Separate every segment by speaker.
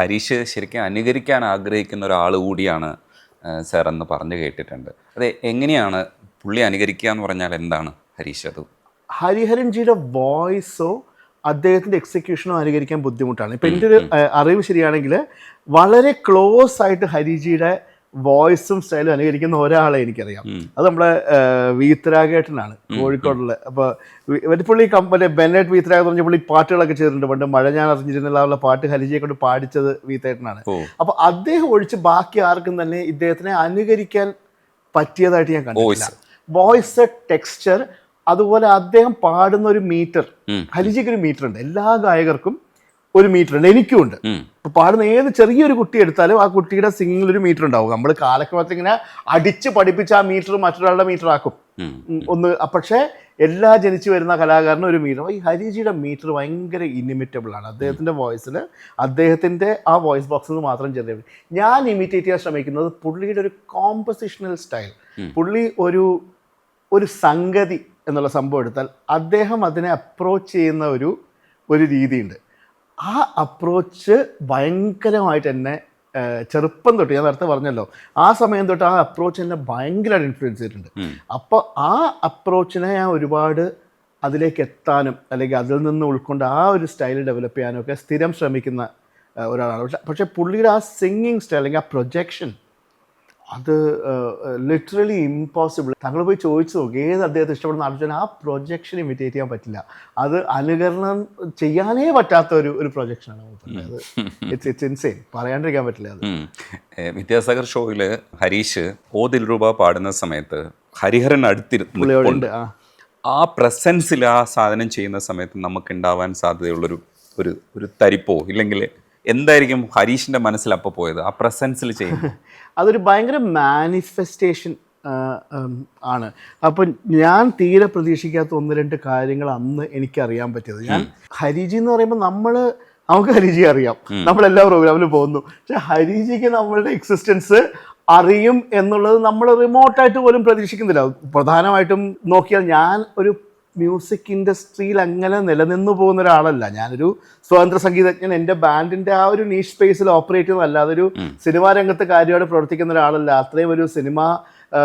Speaker 1: ഹരീഷ് ശരിക്കും അനുകരിക്കാൻ ആഗ്രഹിക്കുന്ന ഒരാൾ കൂടിയാണ് സാർ എന്ന് പറഞ്ഞു കേട്ടിട്ടുണ്ട്. അതെ, എങ്ങനെയാണ് പുള്ളി അനുകരിക്കുക എന്ന് പറഞ്ഞാൽ എന്താണ് ഹരീഷ്? അത്
Speaker 2: ഹരിഹരൻജിയുടെ വോയിസോ അദ്ദേഹത്തിൻ്റെ എക്സിക്യൂഷനോ അനുകരിക്കാൻ ബുദ്ധിമുട്ടാണ്. ഇപ്പം എൻ്റെ ഒരു അറിവ് ശരിയാണെങ്കിൽ വളരെ ക്ലോസ് ആയിട്ട് ഹരിജിയുടെ വോയിസും സ്റ്റൈലും അനുകരിക്കുന്ന ഒരാളെ എനിക്കറിയാം. അത് നമ്മുടെ വീത്തരാഗേട്ടനാണ്, കോഴിക്കോടുള്ള. അപ്പോൾ പുള്ളി മറ്റേ ബെന്നറ്റ് വീത്തരാഗ് എന്ന് പറഞ്ഞ പുള്ളി പാട്ടുകളൊക്കെ ചെയ്തിട്ടുണ്ട്. പണ്ട് മഴ ഞാൻ അറിഞ്ഞിരുന്നില്ല പാട്ട് ഹരിജിയെ കൊണ്ട് പാടിച്ചത് വീത്തേട്ടനാണ്. അപ്പോൾ അദ്ദേഹം ഒഴിച്ച് ബാക്കി ആർക്കും തന്നെ ഇദ്ദേഹത്തിനെ അനുകരിക്കാൻ പറ്റിയതായിട്ട് ഞാൻ കണ്ടിട്ടില്ല. വോയിസ്, ടെക്സ്ചർ, അതുപോലെ അദ്ദേഹം പാടുന്ന ഒരു മീറ്റർ. ഹരിജിക്ക് ഒരു മീറ്റർ ഉണ്ട്, എല്ലാ ഗായകർക്കും ഒരു മീറ്റർ ഉണ്ട്, എനിക്കും ഉണ്ട്. ഇപ്പൊ പാടുന്ന ഏത് ചെറിയൊരു കുട്ടി എടുത്താലും ആ കുട്ടിയുടെ സിംഗിങ്ങിൽ ഒരു മീറ്റർ ഉണ്ടാവും. നമ്മൾ കാലക്രമത്തിൽ ഇങ്ങനെ അടിച്ച് പഠിപ്പിച്ച് ആ മീറ്റർ മറ്റൊരാളുടെ മീറ്റർ ആക്കും ഒന്ന്. പക്ഷേ എല്ലാ ജനിച്ചു വരുന്ന കലാകാരനും ഒരു മീറ്റർ. ഈ ഹരിജിയുടെ മീറ്റർ ഭയങ്കര ഇനിമിറ്റബിൾ ആണ്. അദ്ദേഹത്തിന്റെ വോയിസിൽ അദ്ദേഹത്തിന്റെ ആ വോയിസ് ബോക്സിൽ നിന്ന് മാത്രം ചെറിയ ഞാൻ ഇമിറ്റേറ്റ് ചെയ്യാൻ ശ്രമിക്കുന്നത് പുള്ളിയുടെ ഒരു കോമ്പസിഷണൽ സ്റ്റൈൽ. പുള്ളി ഒരു സംഗതി എന്നുള്ള സംഭവം എടുത്താൽ അദ്ദേഹം അതിനെ അപ്രോച്ച് ചെയ്യുന്ന ഒരു രീതിയുണ്ട്. ആ അപ്രോച്ച് ഭയങ്കരമായിട്ട് എന്നെ ചെറുപ്പം തൊട്ട്, ഞാൻ നേരത്തെ പറഞ്ഞല്ലോ, ആ സമയം തൊട്ട് ആ അപ്രോച്ച് എന്നെ ഭയങ്കരമായിട്ട് ഇൻഫ്ലുവൻസ് ചെയ്തിട്ടുണ്ട്. അപ്പോൾ ആ അപ്രോച്ചിനെ ഞാൻ ഒരുപാട് അതിലേക്ക് എത്താനും അല്ലെങ്കിൽ അതിൽ നിന്ന് ഉൾക്കൊണ്ട് ആ ഒരു സ്റ്റൈൽ ഡെവലപ്പ് ചെയ്യാനും ഒക്കെ സ്ഥിരം ശ്രമിക്കുന്ന ഒരാളാണ്. പക്ഷേ പുള്ളിയുടെ ആ സിംഗിങ് സ്റ്റൈൽ അല്ലെങ്കിൽ ആ പ്രൊജക്ഷൻ, അത് ലിറ്ററലി ഇമ്പോസിബിൾ. താങ്കൾ പോയി ചോദിച്ചു നോക്കി ഏത് അദ്ദേഹത്തെ ഇഷ്ടപ്പെടുന്ന ആലോചന, ആ പ്രൊജക്ഷൻ ഇമിറ്റേറ്റ് ചെയ്യാൻ പറ്റില്ല. അത് അനുകരണം ചെയ്യാനേ പറ്റാത്ത ഒരു പ്രൊജക്ഷനാണ്. ഇറ്റ്സ് ഇൻസെയിൻ, പറയാണ്ടിരിക്കാൻ പറ്റില്ല. അത്
Speaker 1: വിദ്യാസാഗർ ഷോയിൽ ഹരീഷ് ഓ ദിൽറുബ പാടുന്ന സമയത്ത് ഹരിഹരൻ അടുത്തിരുന്ന് ആ പ്രസൻസിൽ ആ സാധനം ചെയ്യുന്ന സമയത്ത് നമുക്ക് ഉണ്ടാവാൻ സാധ്യതയുള്ളൊരു ഒരു തരിപ്പോ ഇല്ലെങ്കിൽ എന്തായിരിക്കും ഹരീഷിൻ്റെ മനസ്സിൽ അപ്പോൾ പോയത് ആ പ്രസൻസിൽ ചെയ്യുന്നത്?
Speaker 2: അതൊരു ഭയങ്കര മാനിഫെസ്റ്റേഷൻ ആണ്. അപ്പം ഞാൻ തീരെ പ്രതീക്ഷിക്കാത്ത ഒന്ന് രണ്ട് കാര്യങ്ങൾ അന്ന് എനിക്കറിയാൻ പറ്റിയത്. ഞാൻ ഹരിജി എന്ന് പറയുമ്പോൾ നമുക്ക് ഹരിജി അറിയാം, നമ്മളെല്ലാ പ്രോഗ്രാമിലും പോകുന്നു. പക്ഷെ ഹരിജിക്ക് നമ്മളുടെ എക്സിസ്റ്റൻസ് അറിയും എന്നുള്ളത് നമ്മൾ റിമോട്ടായിട്ട് പോലും പ്രതീക്ഷിക്കുന്നില്ല. പ്രധാനമായിട്ടും നോക്കിയാൽ ഞാൻ ഒരു മ്യൂസിക് ഇൻഡസ്ട്രിയിൽ അങ്ങനെ നിലനിന്നു പോകുന്ന ഒരാളല്ല. ഞാനൊരു സ്വതന്ത്ര സംഗീതജ്ഞൻ, എൻ്റെ ബാൻഡിൻ്റെ ആ ഒരു നീഷ് സ്പേസിൽ ഓപ്പറേറ്റ് ചെയ്യുന്നതല്ല. അതൊരു സിനിമാ രംഗത്ത് കാര്യമായിട്ട് പ്രവർത്തിക്കുന്ന ഒരാളല്ല. അത്രയും ഒരു സിനിമ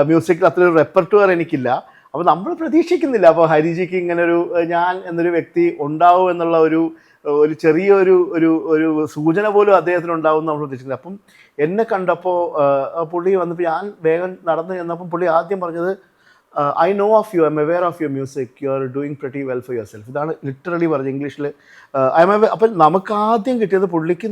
Speaker 2: മ്യൂസിക്കിൽ അത്രയൊരു റെപ്പർട്ടുവർ എനിക്കില്ല. അപ്പോൾ നമ്മൾ പ്രതീക്ഷിക്കുന്നില്ല അപ്പോൾ ഹരിജിക്ക് ഇങ്ങനൊരു ഞാൻ എന്നൊരു വ്യക്തി ഉണ്ടാവും എന്നുള്ള ഒരു ചെറിയൊരു ഒരു സൂചന പോലും അദ്ദേഹത്തിന് ഉണ്ടാവും നമ്മൾ പ്രതീക്ഷിക്കുന്നത്. അപ്പം എന്നെ കണ്ടപ്പോൾ പുള്ളി വന്നപ്പോൾ ഞാൻ വേഗം നടന്ന് ചെന്നപ്പം പുള്ളി ആദ്യം പറഞ്ഞത്, I know of you, I'm aware of your music, you are doing pretty well for yourself. ഇതാണ് ലിറ്ററലി പറഞ്ഞത് ഇംഗ്ലീഷിൽ. അപ്പം നമുക്ക് ആദ്യം കിട്ടിയത് പുള്ളിക്ക്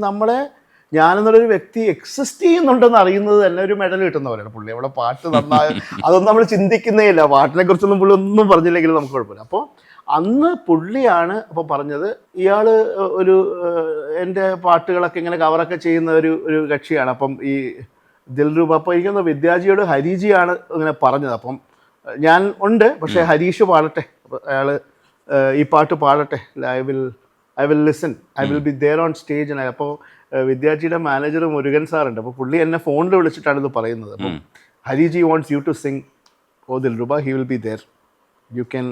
Speaker 2: ഞാനെന്നുള്ളൊരു വ്യക്തി എക്സിസ്റ്റ് ചെയ്യുന്നുണ്ടെന്ന് അറിയുന്നത് തന്നെ ഒരു മെഡൽ കിട്ടുന്നവരാണ്. പുള്ളി അവിടെ പാട്ട് നന്നായ അതൊന്നും നമ്മൾ ചിന്തിക്കുന്നേ ഇല്ല. പാട്ടിനെ കുറിച്ചൊന്നും പുള്ളി ഒന്നും പറഞ്ഞില്ലെങ്കിലും നമുക്ക് കുഴപ്പമില്ല. അപ്പോൾ അന്ന് പുള്ളിയാണ് അപ്പോൾ പറഞ്ഞത്, ഇയാൾ എൻ്റെ പാട്ടുകളൊക്കെ ഇങ്ങനെ കവറൊക്കെ ചെയ്യുന്ന ഒരു കക്ഷിയാണ്. അപ്പം ഈ ദിൽറുബ, അപ്പോൾ എനിക്കൊന്ന് വിദ്യാജിയോട് ഹരിജിയാണ് ഇങ്ങനെ പറഞ്ഞത്. അപ്പം ഞാൻ ഉണ്ട്, പക്ഷേ ഹരീഷ് പാടട്ടെ, അയാൾ ഈ പാട്ട് പാടട്ടെ, I will listen, I will be there on stage. അപ്പോൾ വിദ്യാർത്ഥിയുടെ മാനേജർ മുരുകൻ സാറുണ്ട്. അപ്പോൾ പുള്ളി എന്നെ ഫോണിൽ വിളിച്ചിട്ടാണ് ഇത് പറയുന്നത്. അപ്പം Hariji wants you to sing O Dilruba, he will be there, you can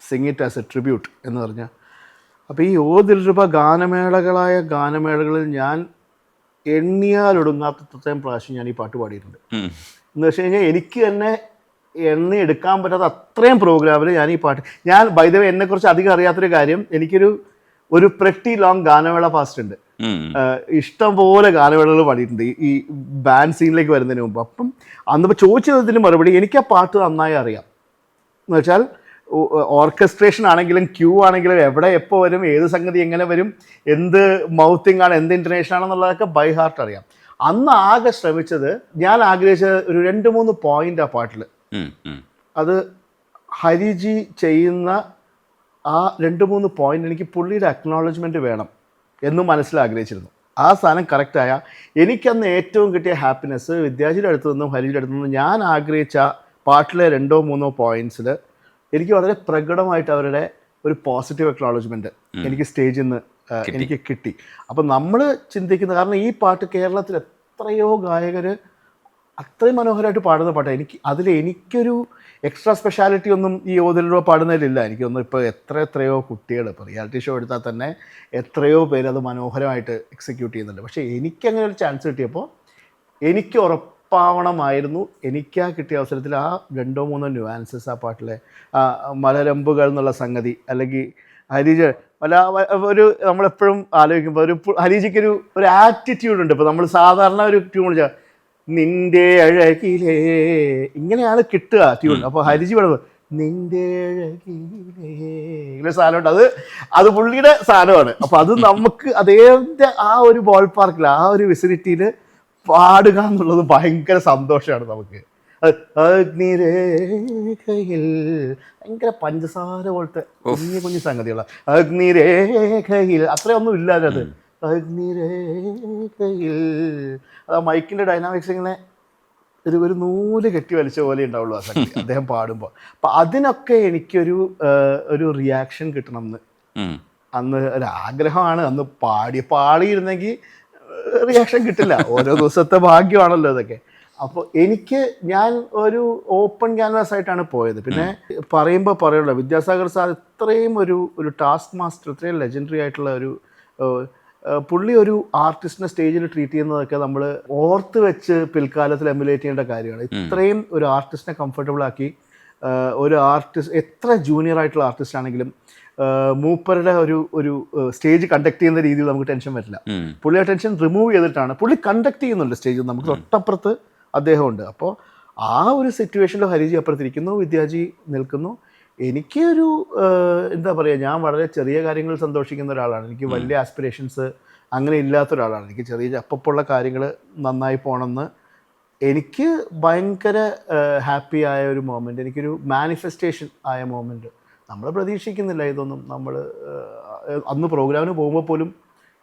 Speaker 2: sing it as a tribute എന്ന് പറഞ്ഞാൽ. അപ്പോൾ ഈ ഓ ദിൽറുബ ഗാനമേളകളിൽ ഞാൻ എണ്ണിയാലൊടുങ്ങാത്തത്രയും പ്രാവശ്യം ഞാൻ ഈ പാട്ട് പാടിയിട്ടുണ്ട്. എന്ന് വെച്ച് കഴിഞ്ഞാൽ എനിക്ക് തന്നെ എടുക്കാൻ പറ്റാത്ത അത്രയും പ്രോഗ്രാമിൽ ഞാൻ ഈ പാട്ട്, ഞാൻ ബൈ ദ വേ എന്നെക്കുറിച്ച് അധികം അറിയാത്തൊരു കാര്യം, എനിക്കൊരു പ്രെറ്റി ലോങ് ഗാനമേള പാസ്റ്റ് ഉണ്ട്. ഇഷ്ടം പോലെ ഗാനമേളകൾ പാടിയിട്ടുണ്ട് ഈ ബാൻഡ് സീനിലേക്ക് വരുന്നതിന് മുമ്പ്. അപ്പം അന്നിപ്പോൾ ചോദിച്ചതിന് മറുപടി എനിക്ക് ആ പാട്ട് നന്നായി അറിയാം. എന്ന് വെച്ചാൽ ഓർക്കസ്ട്രേഷൻ ആണെങ്കിലും ക്യൂ ആണെങ്കിലും എവിടെ എപ്പോൾ വരും, ഏത് സംഗതി എങ്ങനെ വരും, എന്ത് മൗത്തിങ് ആണ്, എന്ത് ഇൻറ്റർനേഷൻ ആണെന്നുള്ളതൊക്കെ ബൈ ഹാർട്ട് അറിയാം. അന്ന് ആകെ ശ്രമിച്ചത്, ഞാൻ ആഗ്രഹിച്ച ഒരു 2-3 പോയിന്റ് ആ പാട്ടിൽ. അത് ഹരിജി ചെയ്യുന്ന ആ 2-3 പോയിന്റ് എനിക്ക് പുള്ളിയുടെ അക്നോളജ്മെൻറ്റ് വേണം എന്നും മനസ്സിലാഗ്രഹിച്ചിരുന്നു. ആ സാധനം കറക്റ്റായ എനിക്കന്ന് ഏറ്റവും കിട്ടിയ ഹാപ്പിനെസ് വിദ്യാജിയുടെ അടുത്തു നിന്നും ഹരിജിയുടെ അടുത്തു നിന്നും ഞാൻ ആഗ്രഹിച്ച പാട്ടിലെ 2-3 പോയിന്റ്സിൽ എനിക്ക് വളരെ പ്രകടമായിട്ട് അവരുടെ ഒരു പോസിറ്റീവ് അക്നോളജ്മെൻറ്റ് എനിക്ക് സ്റ്റേജിൽ നിന്ന് എനിക്ക് കിട്ടി. അപ്പം നമ്മൾ ചിന്തിക്കുന്ന, കാരണം ഈ പാട്ട് കേരളത്തിൽ എത്രയോ ഗായകർ അത്രയും മനോഹരമായിട്ട് പാടുന്ന പാട്ടാണ്. എനിക്കൊരു എക്സ്ട്രാ സ്പെഷ്യാലിറ്റി ഒന്നും ഈ ഓതിലൂടെ പാടുന്നതിലില്ല. എനിക്കൊന്നും ഇപ്പോൾ എത്രയോ കുട്ടികൾ ഇപ്പോൾ റിയാലിറ്റി ഷോ എടുത്താൽ തന്നെ എത്രയോ പേര് അത് മനോഹരമായിട്ട് എക്സിക്യൂട്ട് ചെയ്യുന്നുണ്ട്. പക്ഷേ എനിക്കങ്ങനെ ഒരു ചാൻസ് കിട്ടിയപ്പോൾ എനിക്ക് ഉറപ്പാവണമായിരുന്നു, എനിക്ക് ആ കിട്ടിയ അവസരത്തിൽ ആ 2-3 ന്യൂആൻസസ് ആ പാട്ടിലെ മലരമ്പുകൾ എന്നുള്ള സംഗതി, അല്ലെങ്കിൽ ഹരിജ് ഒരു നമ്മളെപ്പോഴും ആലോചിക്കുമ്പോൾ ഹരിജിക്കൊരു ആറ്റിറ്റ്യൂഡ് ഉണ്ട്. ഇപ്പോൾ നമ്മൾ സാധാരണ ഒരു ട്യൂൺ വിളിച്ചാൽ നിന്റെ അഴകിലേ ഇങ്ങനെയാണ് കിട്ടുക ട്യൂൺ. അപ്പോൾ ഹരിജി പാടുമ്പോൾ നിന്റെ അഴകിലേ ഇങ്ങനെ സാധനമുണ്ട്. അത് പുള്ളിയുടെ സാധനമാണ്. അപ്പോൾ അത് നമുക്ക് അദ്ദേഹത്തെ ആ ഒരു ബോൾ പാർക്കിൽ ആ ഒരു വിസിനിറ്റിയിൽ പാടുക എന്നുള്ളത് ഭയങ്കര സന്തോഷമാണ് നമുക്ക്. അഗ്നിരേഖയിൽ ഭയങ്കര പഞ്ചസാര പോലത്തെ കുഞ്ഞു സംഗതികളാണ്. അഗ്നിരേഖയിൽ അത്രയൊന്നും ഇല്ലാതെ അഗ്നിരേഖയിൽ അത് മൈക്കിൻ്റെ ഡൈനാമിക്സ് ഇങ്ങനെ ഒരു നൂല് കെട്ടി വലിച്ച പോലെ ഉണ്ടാവുള്ളൂ ആ സംഗതി അദ്ദേഹം പാടുമ്പോൾ. അപ്പം അതിനൊക്കെ എനിക്കൊരു റിയാക്ഷൻ കിട്ടണം എന്ന് അന്ന് ഒരാഗ്രഹമാണ്. അന്ന് പാടിയിരുന്നെങ്കിൽ റിയാക്ഷൻ കിട്ടില്ല. ഓരോ ദിവസത്തെ ഭാഗ്യമാണല്ലോ ഇതൊക്കെ. അപ്പോൾ ഞാൻ ഓപ്പൺ ക്യാൻവാസ് ആയിട്ടാണ് പോയത്. പിന്നെ പറയുള്ളൂ, വിദ്യാസാഗർ സാർ ഇത്രയും ഒരു ടാസ്ക് മാസ്റ്റർ, ഇത്രയും ലെജൻഡറി ആയിട്ടുള്ള പുള്ളി ഒരു ആർട്ടിസ്റ്റിനെ സ്റ്റേജിൽ ട്രീറ്റ് ചെയ്യുന്നതൊക്കെ നമ്മൾ ഓർത്ത് വെച്ച് പിൽക്കാലത്തിൽ എമുലേറ്റ് ചെയ്യേണ്ട കാര്യമാണ്. ഇത്രയും ഒരു ആർട്ടിസ്റ്റിനെ കംഫർട്ടബിൾ ആക്കി, ഒരു ആർട്ടിസ്റ്റ് എത്ര ജൂനിയർ ആയിട്ടുള്ള ആർട്ടിസ്റ്റ് ആണെങ്കിലും മൂപ്പരുടെ ഒരു സ്റ്റേജ് കണ്ടക്ട് ചെയ്യുന്ന രീതിയിൽ നമുക്ക് ടെൻഷൻ വരില്ല. പുള്ളി ആ ടെൻഷൻ റിമൂവ് ചെയ്തിട്ടാണ് പുള്ളി കണ്ടക്ട് ചെയ്യുന്നുണ്ട് സ്റ്റേജിൽ. നമുക്ക് തൊട്ടപ്പുറത്ത് അദ്ദേഹമുണ്ട്. അപ്പോൾ ആ ഒരു സിറ്റുവേഷനിൽ ഹരിജി അപ്പുറത്തിരിക്കുന്നു, വിദ്യാജി നിൽക്കുന്നു. എന്താ പറയുക, ഞാൻ വളരെ ചെറിയ കാര്യങ്ങളിൽ സന്തോഷിക്കുന്ന ഒരാളാണ്. എനിക്ക് വലിയ ആസ്പിറേഷൻസ് അങ്ങനെ ഇല്ലാത്ത ഒരാളാണ്. എനിക്ക് ചെറിയ അപ്പപ്പുള്ള കാര്യങ്ങൾ നന്നായി പോകണമെന്ന് എനിക്ക് ഭയങ്കര ഹാപ്പി ആയ ഒരു മൊമെൻ്റ്, എനിക്കൊരു മാനിഫെസ്റ്റേഷൻ ആയ മൊമെൻറ്റ്. നമ്മൾ പ്രതീക്ഷിക്കുന്നില്ല ഇതൊന്നും. നമ്മൾ അന്ന് പ്രോഗ്രാമിന് പോകുമ്പോൾ പോലും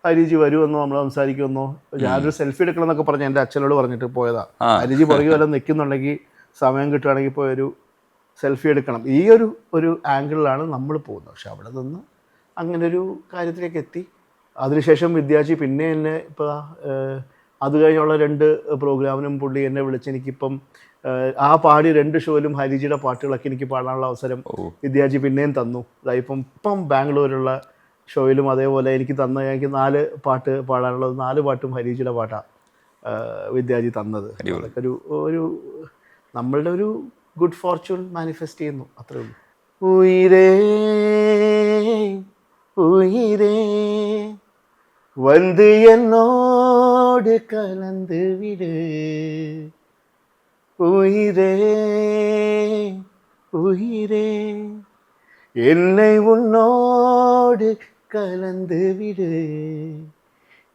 Speaker 2: ഹരിജി വരുമെന്നോ നമ്മൾ സംസാരിക്കുമെന്നോ, ഞാനൊരു സെൽഫി എടുക്കണം എന്നൊക്കെ പറഞ്ഞ് എൻ്റെ അച്ഛനോട് പറഞ്ഞിട്ട് പോയതാണ്. ഹരിജി പുറകെ വല്ലതും നിൽക്കുന്നുണ്ടെങ്കിൽ സമയം കിട്ടുകയാണെങ്കിൽ പോയൊരു സെൽഫി എടുക്കണം, ഈ ഒരു ആംഗിളിലാണ് നമ്മൾ പോകുന്നത്. പക്ഷെ അവിടെ നിന്ന് അങ്ങനൊരു കാര്യത്തിലേക്ക് എത്തി. അതിനുശേഷം വിദ്യാജി പിന്നെ എന്നെ ഇപ്പോൾ അത് കഴിഞ്ഞുള്ള 2 പ്രോഗ്രാമിനും പുള്ളി എന്നെ വിളിച്ച് എനിക്കിപ്പം ആ പാടി 2 ഷോയിലും ഹരിജിയുടെ പാട്ടുകളൊക്കെ എനിക്ക് പാടാനുള്ള അവസരം വിദ്യാജി പിന്നെയും തന്നു. ഇപ്പം ബാംഗ്ലൂരുള്ള ഷോയിലും അതേപോലെ എനിക്ക് 4 പാട്ട് പാടാനുള്ളത്, 4 പാട്ടും ഹരിജിയുടെ പാട്ടാണ് വിദ്യാജി തന്നത്. അതൊക്കെ ഒരു നമ്മളുടെ ഒരു ഗുഡ് ഫോർച്യൂൺ മാനിഫെസ്റ്റ് ചെയ്യുന്നു, അത്രേ ഉള്ളൂ. ഉയിരേ ഉയിരേ வந்து என்னோடு கலந்து விடு, உயிரே உயிரே என்னை உன்னோடு கலந்து விடு,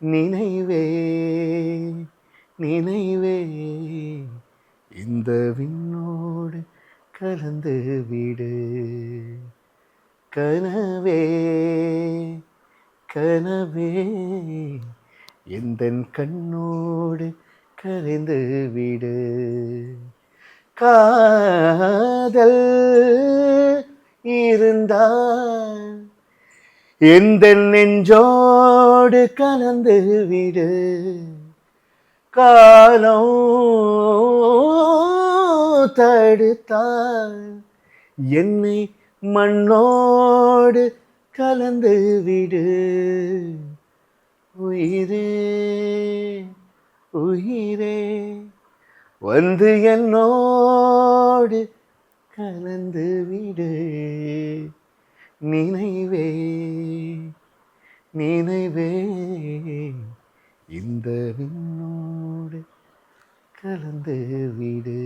Speaker 2: நினைவே நினைவே இந்த விண்ணோடு கலந்து விடு, கனவே கனவே எந்தன் கண்ணோடு கரைந்து விடு, காதல் இருந்தால் எந்தன் நெஞ்சோடு கலந்து விடு, காலம் தடுத்தால் என்னை மண்ணோடு கலந்து விடு, உயிரே உயிரே வந்து என்னோடு கலந்து விடு, நினைவே நினைவே இந்த விண்ணோடு கலந்து விடு.